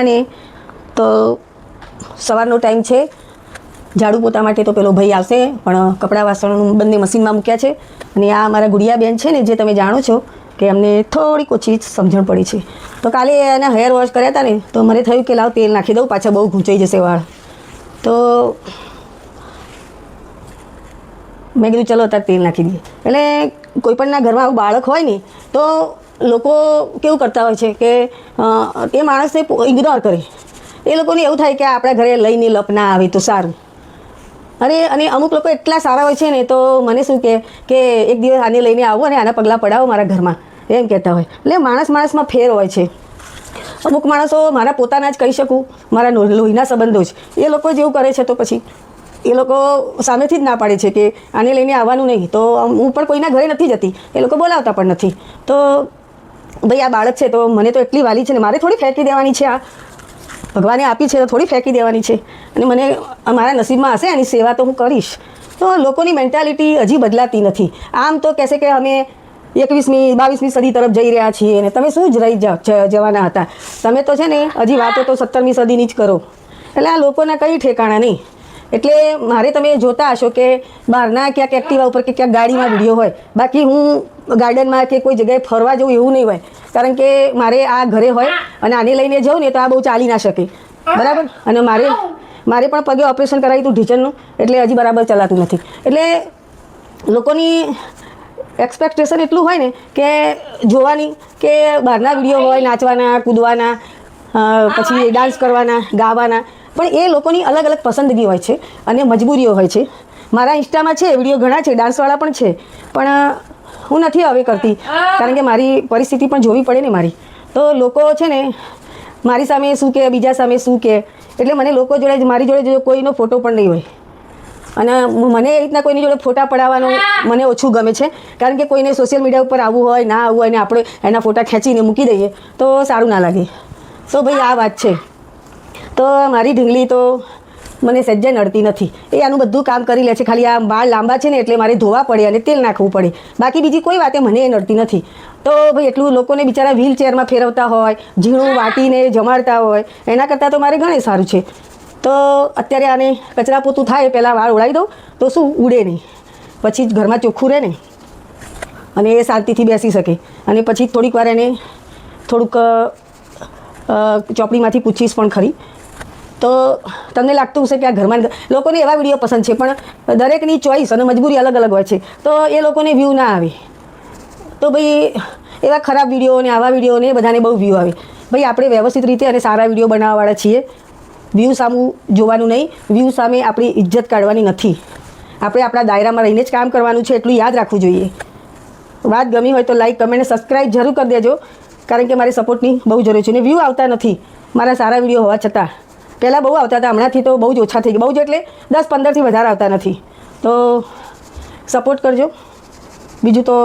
અને તો સવારનો ટાઈમ છે, ઝાડુ પોતા માટે તો પેલો ભાઈ આવશે, પણ કપડાં વાસણનું બંને મશીનમાં મૂક્યા છે. અને આ મારા ગુડિયાબેન છે ને, જે તમે જાણો છો કે અમને થોડીક ઓછી સમજણ પડી છે. તો કાલે એના હેર વોશ કર્યા હતા ને, તો મને થયું કે લાવ તેલ નાખી દઉં, પાછા બહુ ગૂંચાઈ જશે વાળ. તો મેં કીધું ચલો અત્યારે તેલ નાખી દઈએ. એટલે કોઈપણના ઘરમાં આવું બાળક હોય ને, તો લોકો કેવું કરતા હોય છે કે એ માણસને ઇગ્નોર કરે. એ લોકોને એવું થાય કે આપણા ઘરે લઈને લપ ના આવે તો સારું. અને અમુક લોકો એટલા સારા હોય છે ને, તો મને શું કે એક દિવસ આને લઈને આવો અને આના પગલાં પડાવો મારા ઘરમાં, એમ કહેતા હોય. એટલે માણસમાં ફેર હોય છે. અમુક માણસો મારા પોતાના જ કહી શકું, મારા લોહીના સંબંધો જ, એ લોકો જેવું કરે છે તો પછી એ લોકો સામેથી જ ના પાડે છે કે આને લઈને આવવાનું નહીં. તો હું પણ કોઈના ઘરે નથી જતી, એ લોકો બોલાવતા પણ નથી. તો ભાઈ આ બાળક છે તો મને તો એટલી વાલી છે ને, મારે થોડી ફેંકી દેવાની છે. આ ભગવાને આપી છે તો થોડી ફેંકી દેવાની છે. અને મને મારા નસીબમાં હશે એની સેવા તો હું કરીશ. તો લોકોની મેન્ટાલિટી હજી બદલાતી નથી. આમ તો કહેશે કે અમે 21મી 22મી સદી તરફ જઈ રહ્યા છીએ, અને તમે શું જ રહી જવાના હતા. તમે તો છે ને હજી વાતો તો 17મી સદીની જ કરો. એટલે આ લોકોના કંઈ ઠેકાણા નહીં. એટલે મારે તમે જોતા હશો કે બહારના ક્યાંક એક્ટિવા ઉપર કે ક્યાંક ગાડીમાં વિડીયો હોય, બાકી હું ગાર્ડનમાં કે કોઈ જગ્યાએ ફરવા જવું એવું નહીં હોય. કારણ કે મારે આ ઘરે હોય અને આને લઈને જાઉં ને તો આ બહુ ચાલી ના શકે, બરાબર. અને મારે પણ પગે ઓપરેશન કરાવ્યું હતું ઢીચણનું, એટલે હજી બરાબર ચલાતું નથી. એટલે લોકોની એક્સપેક્ટેશન એટલું હોય ને કે જોવાની, કે બહારના વિડીયો હોય નાચવાના, કૂદવાના, પછી ડાન્સ કરવાના, ગાવાના. પણ એ લોકોની અલગ અલગ પસંદગી હોય છે અને મજબૂરીઓ હોય છે. મારા ઇન્સ્ટામાં છે વિડીયો ઘણા છે, ડાન્સવાળા પણ છે, પણ હું નથી હવે કરતી, કારણ કે મારી પરિસ્થિતિ પણ જોવી પડે ને મારી. તો લોકો છે ને મારી સામે શું કે, બીજા સામે શું કે, એટલે મને લોકો જોડે મારી જોડે કોઈનો ફોટો પણ નહીં હોય. અને મને એ રીતના કોઈની જોડે ફોટા પડાવવાનું મને ઓછું ગમે છે, કારણ કે કોઈને સોશિયલ મીડિયા ઉપર આવવું હોય ના આવવું હોય ને આપણે એના ફોટા ખેંચીને મૂકી દઈએ તો સારું ના લાગે. તો ભાઈ આ વાત છે. તો મારી ઢીંગલી તો મને સહેજે નડતી નથી. એ આનું બધું કામ કરી લે છે. ખાલી આ વાળ લાંબા છે ને એટલે મારે ધોવા પડે અને તેલ નાખવું પડે, બાકી બીજી કોઈ વાતે મને એ નડતી નથી. તો ભાઈ એટલું લોકોને બિચારા વ્હીલચેરમાં ફેરવતા હોય, ઝીણું વાટીને જમાડતા હોય, એના કરતાં તો મારે ઘણું સારું છે. તો અત્યારે આને કચરા પોતું થાય પહેલાં વાળ ઓળાવી દઉં તો શું ઉડે નહીં, પછી જ ઘરમાં ચોખ્ખું રહે ને, અને એ શાંતિથી બેસી શકે. અને પછી થોડીક વાર એને થોડુંક ચોપડીમાંથી પૂછીશ પણ ખરી. તો તમને લાગતું હશે કે આ ઘરમાં લોકોને એવા વિડીયો પસંદ છે, પણ દરેકની ચોઈસ અને મજબૂરી અલગ અલગ હોય છે. તો એ લોકોને વ્યૂ ના આવે. તો ભાઈ એવા ખરાબ વિડીયો ને આવા વિડીયોને બધાને બહુ વ્યૂ આવે. ભાઈ આપણે વ્યવસ્થિત રીતે અને સારા વિડીયો બનાવવાવાળા છીએ. વ્યૂ સામું જોવાનું નહીં, વ્યૂ સામે આપણી ઇજ્જત કાઢવાની નથી. આપણે આપણા દાયરામાં રહીને જ કામ કરવાનું છે, એટલું યાદ રાખવું જોઈએ. વાત ગમી હોય તો લાઈક, કમેન્ટ, સબસ્ક્રાઈબ જરૂર કરી દેજો, કારણ કે મારી સપોર્ટની બહુ જરૂર છે. ને વ્યૂ આવતા નથી મારા સારા વિડીયો હોવા છતાં. પહેલાં બહુ આવતા હતા, હમણાંથી તો બહુ જ ઓછા થઈ ગયા. બહુ જ એટલે 10-15થી વધારે આવતા નથી. તો સપોર્ટ કરજો. બીજું તો